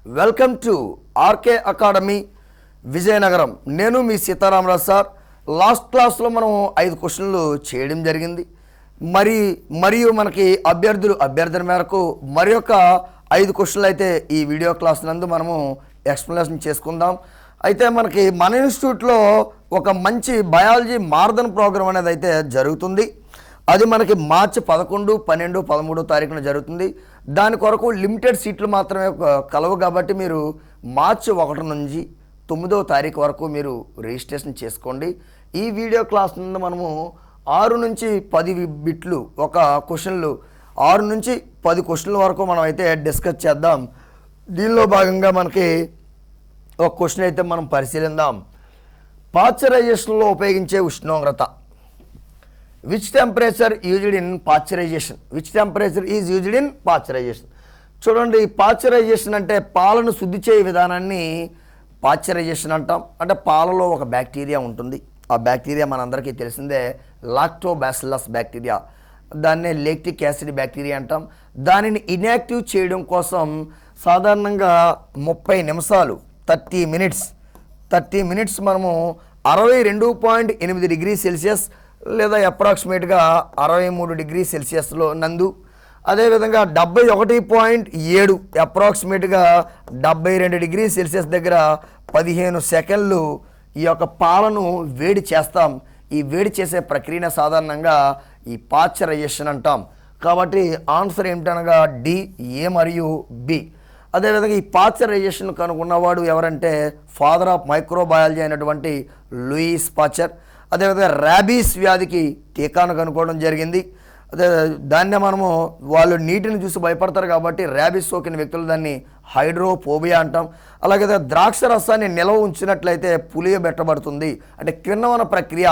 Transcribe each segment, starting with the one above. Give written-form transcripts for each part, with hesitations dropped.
Welcome to RK academy Vizianagaram. నేను మీ Sitaramaraju sir. Last క్లాస్లో మనం 5 క్వశ్చన్లు చేయడం జరిగింది. మరియు మనకి అభ్యర్థన మేరకు మరి యొక్క 5 క్వశ్చన్లు అయితే ఈ వీడియో క్లాస్ నందు మనము ఎక్స్ప్లెనేషన్ చేసుకుందాం. అయితే మనకి మన ఇన్స్టిట్యూట్లో ఒక మంచి బయాలజీ మారథాన్ ప్రోగ్రామ్ అనేది అయితే జరుగుతుంది. అది మనకి మార్చి 11, 12, 13 తారీఖున జరుగుతుంది. దాని కొరకు లిమిటెడ్ సీట్లు మాత్రమే కలవు కాబట్టి మీరు మార్చి 1 నుంచి 9వ తారీఖు వరకు మీరు రిజిస్ట్రేషన్ చేసుకోండి. ఈ వీడియో క్లాస్ నుండి మనము 6 నుంచి 10 బిట్లు ఒక క్వశ్చన్లు 6 నుంచి 10 క్వశ్చన్ల వరకు మనం అయితే డిస్కస్ చేద్దాం. దీనిలో భాగంగా మనకి ఒక క్వశ్చన్ అయితే మనం పరిశీలిద్దాం. పాశ్చరైజేషన్లో ఉపయోగించే ఉష్ణోగ్రత. Which temperature used in pasteurization? Which temperature is used in pasteurization? చూడండి, పాశ్చరైజేషన్ అంటే పాలను శుద్ధి చేయ విధానాన్ని పాశ్చరైజేషన్ అంటాం. అంటే పాలలో ఒక బ్యాక్టీరియా ఉంటుంది. ఆ బ్యాక్టీరియా మనందరికీ తెలిసిందే, లాక్టోబాసిల్లస్ బ్యాక్టీరియా. దాన్నే లాక్టిక్ యాసిడ్ బ్యాక్టీరియా అంటాం. దానిని ఇన్యాక్టివ్ చేయడం కోసం సాధారణంగా 30 నిమిషాలు 30 మినిట్స్ మనము 62.8 డిగ్రీ సెల్సియస్ లేదా అప్రాక్సిమేట్గా 63 డిగ్రీ సెల్సియస్లో నందు, అదేవిధంగా 71.7 అప్రాక్సిమేట్గా 72 డిగ్రీ సెల్సియస్ దగ్గర 15 సెకండ్లు ఈ యొక్క పాలను వేడి చేస్తాం. ఈ వేడి చేసే ప్రక్రియను సాధారణంగా ఈ పాశ్చరైజేషన్ అంటాం. కాబట్టి ఆన్సర్ ఏమిటనగా డి, ఏ మరియు బి. అదేవిధంగా ఈ పాశ్చరైజేషన్ కనుగొన్నవాడు ఎవరంటే ఫాదర్ ఆఫ్ మైక్రోబయాలజీ అయినటువంటి లూయిస్ పాశ్చర్. అదేవిధంగా ర్యాబీస్ వ్యాధికి టీకాను కనుక్కోవడం జరిగింది. అదే దాన్నే మనము వాళ్ళు నీటిని చూసి భయపడతారు కాబట్టి ర్యాబీస్ సోకిన వ్యక్తులు దాన్ని హైడ్రోఫోబియా అంటాం. అలాగే ద్రాక్ష రసాన్ని నిల్వ ఉంచినట్లయితే పులియబెట్టబడుతుంది. అంటే కిణ్వన ప్రక్రియ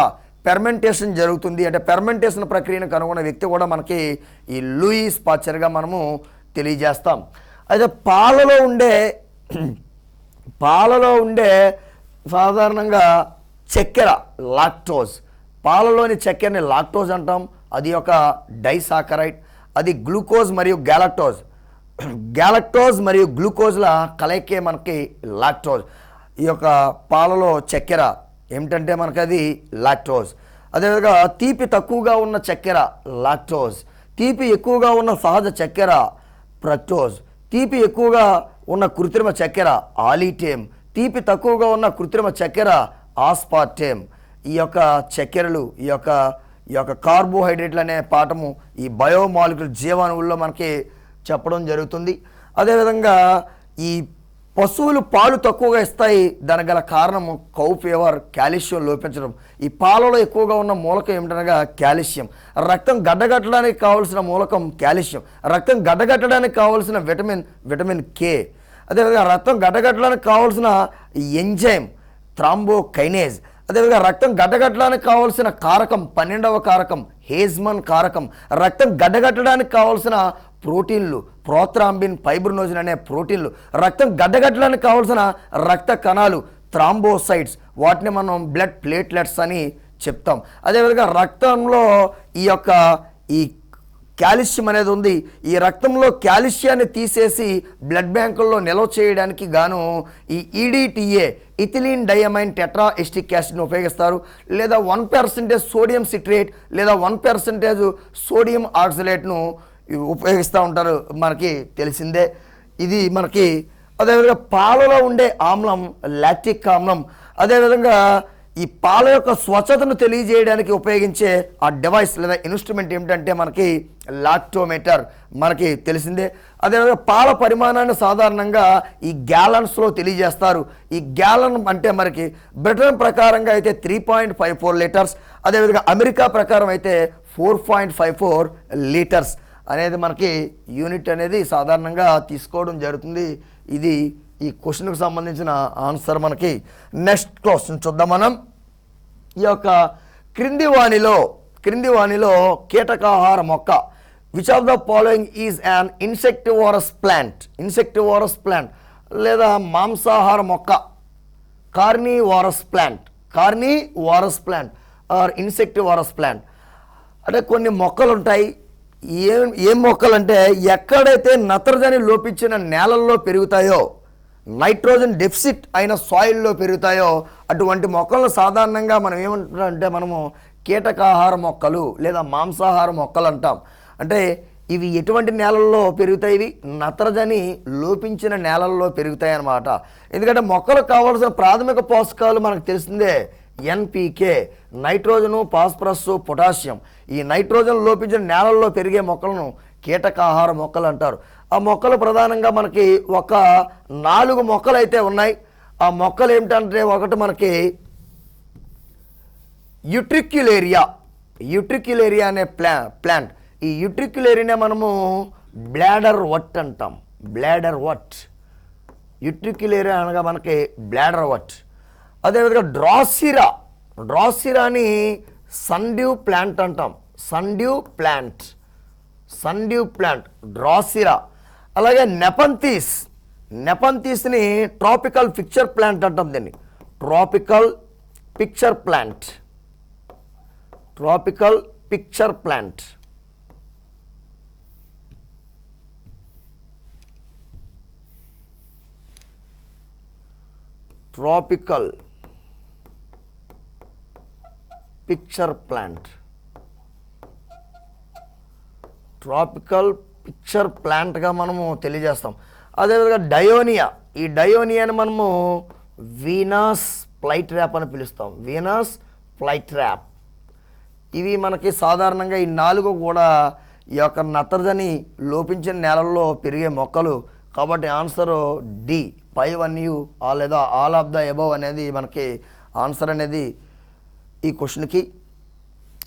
ఫెర్మెంటేషన్ జరుగుతుంది. అంటే ఫెర్మెంటేషన్ ప్రక్రియను కనుగొన్న వ్యక్తి కూడా మనకి ఈ లూయిస్ పాశ్చర్గా మనము తెలియజేస్తాం. అయితే పాలలో ఉండే సాధారణంగా చక్కెర లాక్టోజ్, పాలలోని చక్కెరని లాక్టోజ్ అంటాం. అది ఒక డైసాకరైడ్. అది గ్లూకోజ్ మరియు గ్యాలక్టోజ్ మరియు గ్లూకోజ్ల కలయికే మనకి లాక్టోజ్. ఈ యొక్క పాలలో చక్కెర ఏమిటంటే మనకి అది లాక్టోజ్. అదేవిధంగా తీపి తక్కువగా ఉన్న చక్కెర లాక్టోజ్, తీపి ఎక్కువగా ఉన్న సహజ చక్కెర ఫ్రక్టోజ్, తీపి ఎక్కువగా ఉన్న కృత్రిమ చక్కెర ఆలిటేమ్, తీపి తక్కువగా ఉన్న కృత్రిమ చక్కెర ఆస్పార్టేమ్. ఈ యొక్క చక్కెరలు ఈ యొక్క కార్బోహైడ్రేట్లు అనే పాఠము ఈ బయోమాలిక్యూల్ జీవాణువుల్లో మనకి చెప్పడం జరుగుతుంది. అదేవిధంగా ఈ పశువులు పాలు తక్కువగా ఇస్తాయి. దానికి గల కారణము కౌ ఫీవర్, కాల్షియం లోపించడం. ఈ పాలలో ఎక్కువగా ఉన్న మూలకం ఏమిటనగా కాల్షియం. రక్తం గడ్డగట్టడానికి కావాల్సిన మూలకం కాల్షియం. రక్తం గడ్డగట్టడానికి కావాల్సిన విటమిన్ కే. అదేవిధంగా రక్తం గడ్డగట్టడానికి కావాల్సిన ఎంజైమ్ థ్రాంబోకైనేజ్. అదేవిధంగా రక్తం గడ్డగట్టడానికి కావాల్సిన కారకం 12వ కారకం హేజ్మన్ కారకం. రక్తం గడ్డగట్టడానికి కావాల్సిన ప్రోటీన్లు ప్రోథ్రాంబిన్, ఫైబ్రినోజన్ అనే ప్రోటీన్లు. రక్తం గడ్డగట్టడానికి కావాల్సిన రక్త కణాలు థ్రాంబోసైట్స్. వాటిని మనం బ్లడ్ ప్లేట్లెట్స్ అని చెప్తాం. అదేవిధంగా రక్తంలో ఈ కాల్షియం అనేది ఉంది. ఈ రక్తంలో కాల్షియాన్ని తీసేసి బ్లడ్ బ్యాంకుల్లో నిల్వ చేయడానికి గాను ఈ ఈడిటిఏ ఇథిలీన్ డైఅమైన్ టెట్రా ఎస్టిక్ యాసిడ్ని ఉపయోగిస్తారు. లేదా 1% సోడియం సిట్రేట్ లేదా 1% సోడియం ఆక్సలేట్ను ఉపయోగిస్తూ ఉంటారు, మనకి తెలిసిందే. ఇది మనకి అదేవిధంగా పాలలో ఉండే ఆమ్లం లాక్టిక్ ఆమ్లం. అదేవిధంగా ఈ పాల యొక్క స్వచ్ఛతను తెలియజేయడానికి ఉపయోగించే ఆ డివైస్ లేదా ఇన్స్ట్రుమెంట్ ఏమిటంటే మనకి లాక్టోమీటర్, మనకి తెలిసిందే. అదేవిధంగా పాల పరిమాణాన్ని సాధారణంగా ఈ గ్యాలన్స్లో తెలియజేస్తారు. ఈ గ్యాలన్ అంటే మనకి బ్రిటన్ ప్రకారంగా అయితే 3.54 లీటర్స్, అదేవిధంగా అమెరికా ప్రకారం అయితే 4.54 లీటర్స్ అనేది మనకి యూనిట్ అనేది సాధారణంగా తీసుకోవడం జరుగుతుంది. ఇది ఈ క్వశ్చన్కి సంబంధించిన ఆన్సర్. మనకి నెక్స్ట్ క్వశ్చన్ చూద్దాం మనం. ఈ యొక్క క్రింది వాణిలో కీటకాహార మొక్క. Which of the following is an insectivorous plant లేదా మాంసాహార మొక్క? Carnivorous plant or insectivorous plant. అంటే కొన్ని మొక్కలు ఉంటాయి. ఏం మొక్కలు అంటే ఎక్కడైతే నత్రజని లోపించిన నేలల్లో పెరుగుతాయో నైట్రోజన్ డెఫిసిట్ అయిన సాయిల్లో పెరుగుతాయో అటువంటి మొక్కలను సాధారణంగా మనం ఏమంటామంటే మనము కీటకాహార మొక్కలు లేదా మాంసాహార మొక్కలు అంటాం. అంటే ఇవి ఎటువంటి నేలల్లో పెరుగుతాయి? ఇవి నత్రజని లోపించిన నేలల్లో పెరుగుతాయి అన్నమాట. ఎందుకంటే మొక్కలకు కావాల్సిన ప్రాథమిక పోషకాలు మనకు తెలిసిందే, ఎన్పికే, నైట్రోజను, ఫాస్ఫరస్, పొటాషియం. ఈ నైట్రోజన్ లోపించిన నేలల్లో పెరిగే మొక్కలను కీటకాహార మొక్కలు అంటారు. ఆ మొక్కలు ప్రధానంగా మనకి ఒక 4 మొక్కలు అయితే ఉన్నాయి. ఆ మొక్కలు ఏమిటంటే ఒకటి మనకి యుట్రిక్యులేరియా అనే ప్లాంట్. ఈ యుట్రిక్యులేరియానే మనము బ్లాడర్ వట్ అంటాం. బ్లాడర్ వట్, యుట్రిక్యులేరియా అనగా మనకి బ్లాడర్ వట్. అదేవిధంగా డ్రాసిరాని సన్డ్యూ ప్లాంట్ అంటాం. Sundew plant drosera. అలాగే నెపంతీస్ని ట్రాపికల్ పిక్చర్ ప్లాంట్ అంటాం. దీన్ని tropical pitcher plant. Tropical pitcher ప్లాంట్గా మనము తెలియజేస్తాం. అదేవిధంగా డయోనియా. ఈ డయోనియాని మనము వీనస్ ఫ్లైట్రాప్ అని పిలుస్తాం. Venus flytrap. ఇవి మనకి సాధారణంగా ఈ 4 కూడా ఈ యొక్క నత్రజని లోపించిన నేలల్లో పెరిగే మొక్కలు. కాబట్టి ఆన్సర్ డి, 5 లేదా ఆల్ ఆఫ్ ద అబవ్ అనేది మనకి ఆన్సర్ అనేది ఈ క్వశ్చన్కి.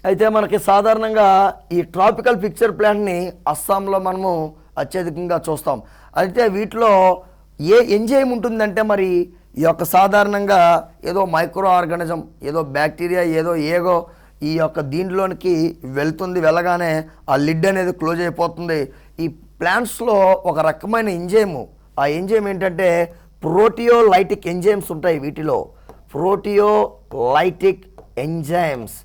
అయితే మనకి సాధారణంగా ఈ ట్రాపికల్ పిక్చర్ ప్లాంట్ని అస్సాంలో మనము అత్యధికంగా చూస్తాం. అయితే వీటిలో ఏ ఎంజైమ్ ఉంటుందంటే మరి ఈ యొక్క సాధారణంగా ఏదో మైక్రో ఆర్గానిజం, ఏదో బ్యాక్టీరియా, ఏదో ఈ యొక్క దీంట్లోనికి వెళ్ళగానే ఆ లిడ్ అనేది క్లోజ్ అయిపోతుంది. ఈ ప్లాంట్స్లో ఒక రకమైన ఎంజైము, ఆ ఎంజైమ్ ఏంటంటే ప్రోటియోలైటిక్ ఎంజైమ్స్ ఉంటాయి. వీటిలో ప్రోటియోలైటిక్ ఎంజైమ్స్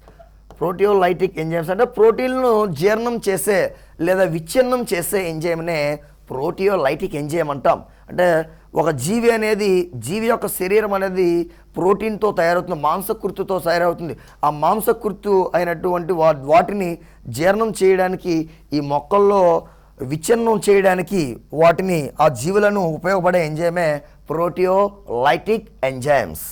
అంటే ప్రోటీన్లను జీర్ణం చేసే లేదా విచ్ఛిన్నం చేసే ఎంజైమ్నే ప్రోటియోలైటిక్ ఎంజైమ్ అంటాం. అంటే ఒక జీవి యొక్క శరీరం అనేది ప్రోటీన్తో తయారవుతుంది, మాంసకృతితో తయారవుతుంది. ఆ మాంసకృతు అయినటువంటి వాటిని జీర్ణం చేయడానికి, ఈ మొక్కల్లో విచ్ఛిన్నం చేయడానికి వాటిని, ఆ జీవులను ఉపయోగపడే ఎంజైమే ప్రోటియోలైటిక్ ఎంజైమ్స్.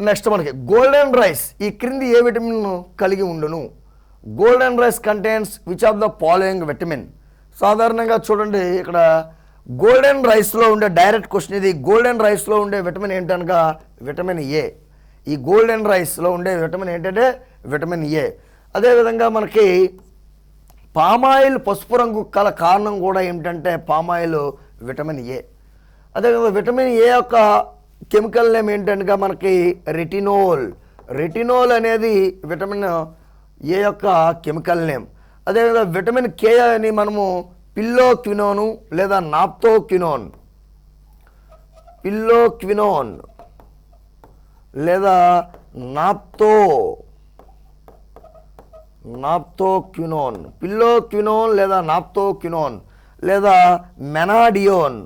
నెక్స్ట్ మనకి గోల్డెన్ రైస్ ఈ క్రింది ఏ విటమిన్ కలిగి ఉండును? Golden rice contains which of the following vitamin? సాధారణంగా చూడండి, ఇక్కడ గోల్డెన్ రైస్లో ఉండే డైరెక్ట్ క్వశ్చన్ ఇది. గోల్డెన్ రైస్లో ఉండే విటమిన్ ఏంటనగా విటమిన్ ఏ. ఈ గోల్డెన్ రైస్లో ఉండే విటమిన్ ఏంటంటే విటమిన్ ఏ. అదేవిధంగా మనకి పామాయిల్ పసుపు రంగు కల కారణం కూడా ఏమిటంటే పామాయిల్ విటమిన్ ఏ. అదేవిధంగా విటమిన్ ఏ యొక్క కెమికల్ నేమ్ ఏంటనగా మనకి రెటినోల్ అనేది విటమిన్ ఏ యొక్క కెమికల్ నేమ్. అదేవిధంగా విటమిన్ కే అని మనము పిల్లోక్వినోన్ లేదా నాప్తోక్వినోన్ లేదా పిల్లోక్వినోన్ లేదా నాప్తోక్వినోన్ లేదా మెనాడియోన్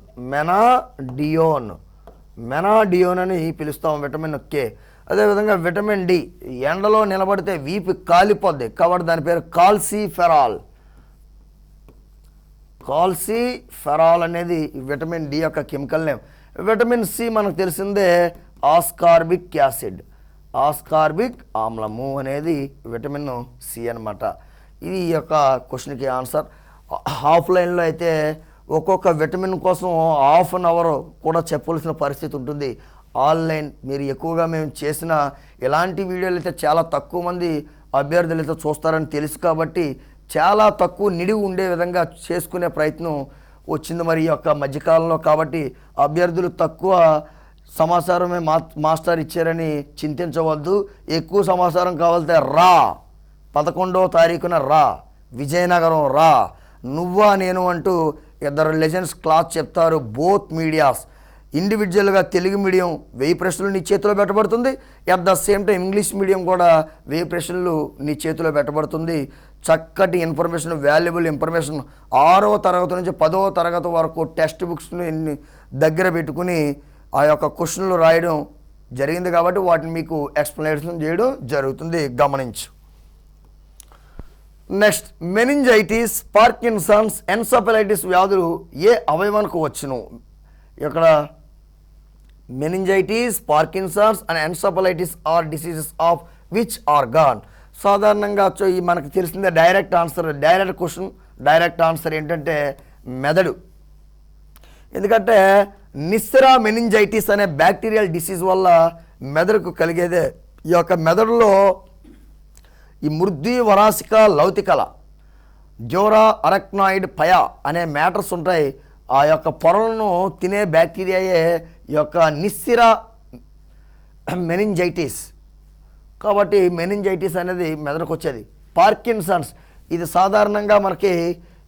అని పిలుస్తాం విటమిన్ కే. అదేవిధంగా విటమిన్ డి ఎండలో నిలబడితే వీపు కాలిపోద్ది కాబట్టి దాని పేరు కాల్సిఫెరాల్ అనేది విటమిన్ డి యొక్క కెమికల్ నేమ్. విటమిన్ సి మనకు తెలిసిందే ఆస్కార్బిక్ ఆమ్లము అనేది విటమిన్ సి అనమాట. ఇది ఈ యొక్క క్వశ్చన్కి ఆన్సర్. ఆఫ్లైన్లో అయితే ఒక్కొక్క విటమిన్ కోసం ½ అన్ అవర్ కూడా చెప్పవలసిన పరిస్థితి ఉంటుంది. ఆన్లైన్ మీరు ఎక్కువగా మేము చేసిన ఇలాంటి వీడియోలు అయితే చాలా తక్కువ మంది అభ్యర్థులు అయితే చూస్తారని తెలుసు కాబట్టి చాలా తక్కువ నిడివి ఉండే విధంగా చేసుకునే ప్రయత్నం వచ్చింది మరి ఈ యొక్క మధ్యకాలంలో. కాబట్టి అభ్యర్థులు తక్కువ సమాచారమే మాస్టర్ ఇచ్చారని చింతించవద్దు. ఎక్కువ సమాచారం కావాలంటే 11వ తారీఖున విజయనగరం నువ్వా నేను అంటూ 2 లెజెండ్స్ క్లాస్ చెప్తారు. బోత్ మీడియాస్ ఇండివిజువల్గా తెలుగు మీడియం 1000 ప్రశ్నలు నీ చేతిలో పెట్టబడుతుంది. At the same time English medium కూడా 1000 ప్రశ్నలు నీ చేతిలో పెట్టబడుతుంది. చక్కటి ఇన్ఫర్మేషన్, వాల్యుబుల్ ఇన్ఫర్మేషన్ 6వ తరగతి నుంచి 10వ తరగతి వరకు టెక్స్ట్ బుక్స్ని దగ్గర పెట్టుకుని ఆ యొక్క క్వశ్చన్లు రాయడం జరిగింది కాబట్టి వాటిని మీకు ఎక్స్ప్లెనేషన్ చేయడం జరుగుతుంది, గమనించు. నెక్స్ట్, మెనింజైటిస్, పార్కిన్సన్స్, ఎన్సెఫలైటిస్ వ్యాధులు ఏ అవయవానికి వచ్చును? ఇక్కడ meningitis, Parkinson's and encephalitis are diseases of which organ? సాధారణంగా మనకు తెలిసిందే direct answer, direct question, direct answer ఏంటంటే మెదడు. ఎందుకంటే నిస్సెరా మెనింజైటిస్ అనే బ్యాక్టీరియల్ డిసీజ్ వల్ల మెదడుకు కలిగేదే. ఈ యొక్క మెదడులో ఈ మృద్ది వరాసిక లౌతికల జోరా అరక్నాయిడ్ పయా అనే మ్యాటర్స్ ఉంటాయి. ఆ యొక్క పొరలను తినే బ్యాక్టీరియాయే ఈ యొక్క నిస్సిరా మెనింజైటిస్. కాబట్టి మెనింజైటిస్ అనేది మెదడుకు వచ్చేది. పార్కిన్సన్స్, ఇది సాధారణంగా మనకి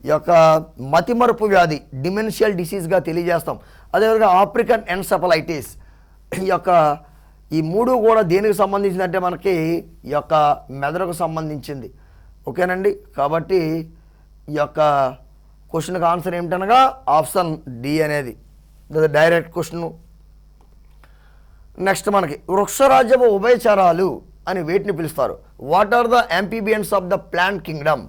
ఈ యొక్క మతిమరుపు వ్యాధి, డిమెన్షియల్ డిసీజ్గా తెలియజేస్తాం. అదేవిధంగా ఆఫ్రికన్ ఎన్సెఫలైటిస్, ఈ మూడు కూడా దేనికి సంబంధించిందంటే మనకి ఈ యొక్క మెదడుకు సంబంధించింది. ఓకేనండి. కాబట్టి ఈ యొక్క క్వశ్చన్కి ఆన్సర్ ఏమిటనగా ఆప్షన్ డి అనేది డైరెక్ట్ క్వశ్చన్. నెక్స్ట్ మనకి వృక్షరాజ్యపు ఉభయచరాలు అని వేటిని పిలుస్తారు? What are the amphibians of the plant kingdom?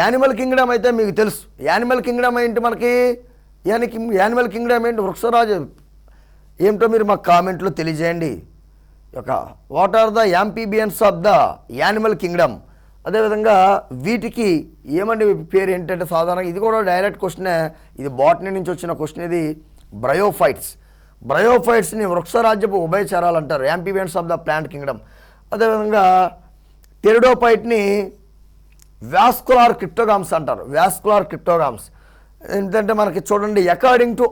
Animal kingdom అయితే మీకు తెలుసు. యానిమల్ కింగ్డమ్ ఏంటి మనకి? యానిమల్ కింగ్డమ్ ఏంటి? వృక్షరాజ్యం ఏమిటో మీరు మాకు కామెంట్లో తెలియజేయండి. What are the amphibians of the animal kingdom? అదేవిధంగా వీటికి ఏమండి పేరు ఏంటంటే సాధారణంగా ఇది కూడా డైరెక్ట్ క్వశ్చనే. ఇది బాటనీ నుంచి వచ్చిన క్వశ్చన్. ఇది బ్రయోఫైట్స్. బ్రయోఫైట్స్ని వృక్షరాజ్యపు ఉభయచరాలు అంటారు, amphibians of the plant Kingdom. అదేవిధంగా టెరిడోఫైట్ని వాస్కులార్ క్రిప్టోగామ్స్ అంటారు, వాస్కులార్ క్రిప్టోగామ్స్. ఏంటంటే మనకి చూడండి, అకార్డింగ్ టు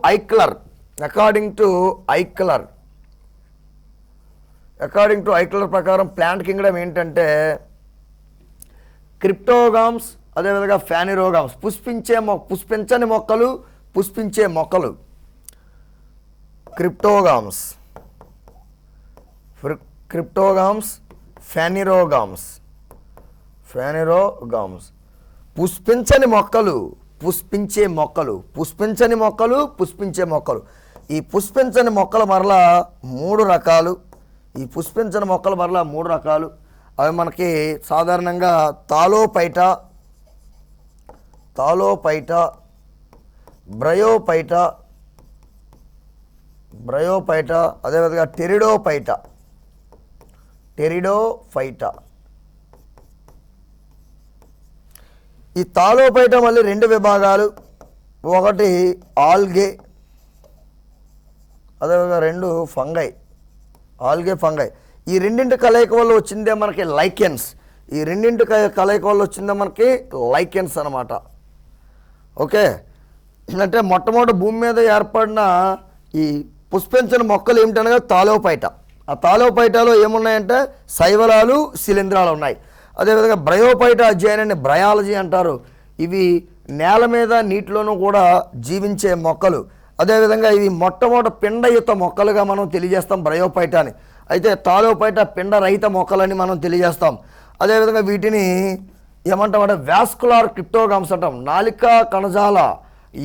ఐక్లర్ ప్రకారం ప్లాంట్ కింగ్డమ్ ఏంటంటే క్రిప్టోగామ్స్, అదేవిధంగా ఫ్యానిరోగామ్స్, పుష్పించని మొక్కలు, పుష్పించే మొక్కలు. క్రిప్టోగామ్స్, ఫ్యానిరోగామ్స్, పుష్పించని మొక్కలు, పుష్పించే మొక్కలు, పుష్పించని మొక్కలు, పుష్పించే మొక్కలు. ఈ పుష్పించని మొక్కల మరలా 3 రకాలు. ఈ పుష్పించని మొక్కల మరలా 3 రకాలు. అవి మనకి సాధారణంగా తాలోపైటా, బ్రయోపైటా, అదేవిధంగా టెరిడోఫైటా. ఈ తాలోపైటా మళ్ళీ 2 విభాగాలు. ఒకటి ఆల్గే, అదేవిధంగా 2 ఫంగై, ఆల్గే, ఫంగై. ఈ రెండింటి కలయిక వల్ల వచ్చిందే మనకి లైకెన్స్. ఈ రెండింటి కలయిక వల్ల వచ్చిందే మనకి లైకెన్స్ అనమాట. ఓకే. అంటే మొట్టమొదటి భూమి మీద ఏర్పడిన ఈ పుష్పించని మొక్కలు ఏమిటనగా తాలోపైటా. ఆ తాలోపైటాలో ఏమున్నాయంటే శైవలాలు, శిలీంధ్రాలు ఉన్నాయి. అదేవిధంగా బ్రయోపైటా అధ్యయనాన్ని బ్రయాలజీ అంటారు. ఇవి నేల మీద నీటిలోనూ కూడా జీవించే మొక్కలు. అదేవిధంగా ఇవి మొట్టమొదటి పిండయుత మొక్కలుగా మనం తెలియజేస్తాం బ్రయోపైటాని. అయితే తాలోపైటా పిండరహిత మొక్కలని మనం తెలియజేస్తాం. అదేవిధంగా వీటిని ఏమంటామంటే వాస్కులార్ క్రిప్టోగామ్స్ అంటాం. నాలికా కణజాల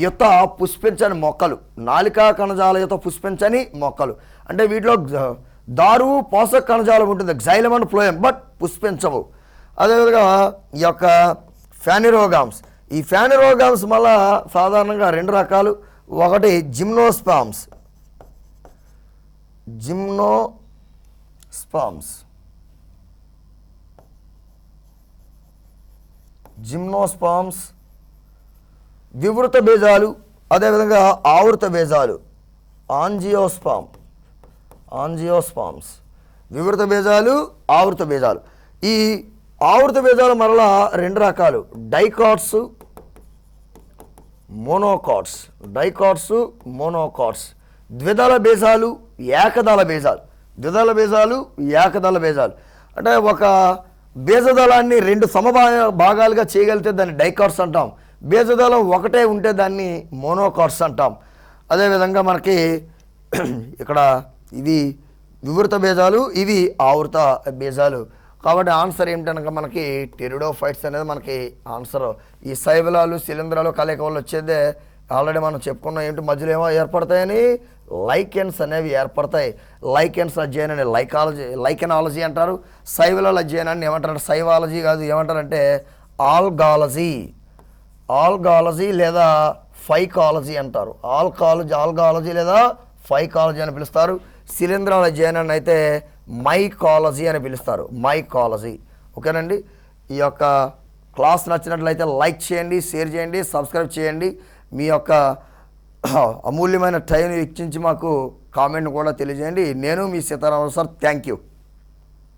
యుత పుష్పించని మొక్కలు, నాలికా కణజాల యుత పుష్పించని మొక్కలు. అంటే వీటిలో దారువు పోషక కణజాలం ఉంటుంది, జైలం అండ్ ఫ్లోయం, బట్ పుష్పించవు. అదేవిధంగా ఈ యొక్క ఫ్యానిరోగామ్స్. ఈ ఫ్యానిరోగామ్స్ మళ్ళా సాధారణంగా 2 రకాలు. ఒకటి జిమ్నోస్పామ్స్, వివృత బీజాలు, అదేవిధంగా ఆవృత బీజాలు, ఆంజియోస్పామ్స్. వివృత బీజాలు, ఆవృత బీజాలు. ఈ ఆవృత బీజాలు మరలా 2 రకాలు, డైకాట్స్, మోనోకాట్స్. ద్విదళ బీజాలు, ఏకదళ బీజాలు. అంటే ఒక బీజదళాన్ని 2 భాగాలుగా చేయగలిగితే దాన్ని డైకాట్స్ అంటాం. బీజదళం ఒకటే ఉంటే దాన్ని మోనోకాట్స్ అంటాం. అదేవిధంగా మనకి ఇక్కడ ఇవి వివృత బీజాలు, ఇవి ఆవృత బీజాలు. కాబట్టి ఆన్సర్ ఏమిటనక మనకి టెరిడోఫైట్స్ అనేది మనకి ఆన్సర్. ఈ శైవలాలు శిలీంధ్రాలు కలయిక వల్ల వచ్చేదే ఆల్రెడీ మనం చెప్పుకున్నాం. ఏంటి మధ్యలో ఏమో ఏర్పడతాయని లైకెన్స్ అనేవి ఏర్పడతాయి. లైకెన్స్ అధ్యయనాన్ని లైకెనాలజీ అంటారు. శైవలాల అధ్యయనాన్ని ఏమంటారంటే శైవాలజీ కాదు, ఏమంటారంటే ఆల్గాలజీ లేదా ఫైకాలజీ అంటారు. ఆల్గాలజీ లేదా ఫైకాలజీ అని పిలుస్తారు. శిలీంధ్రాల అధ్యయనాన్ని అయితే మైకాలజీ అని పిలుస్తారు. మైకాలజీ. ఓకేనండి. ఈ యొక్క క్లాస్ నచ్చినట్లయితే లైక్ చేయండి, షేర్ చేయండి, సబ్స్క్రైబ్ చేయండి. మీ యొక్క అమూల్యమైన టైం ఇచ్చించి మాకు కామెంట్ కూడా తెలియజేయండి. నేను మీ సీతారామరావు సార్. Thank you.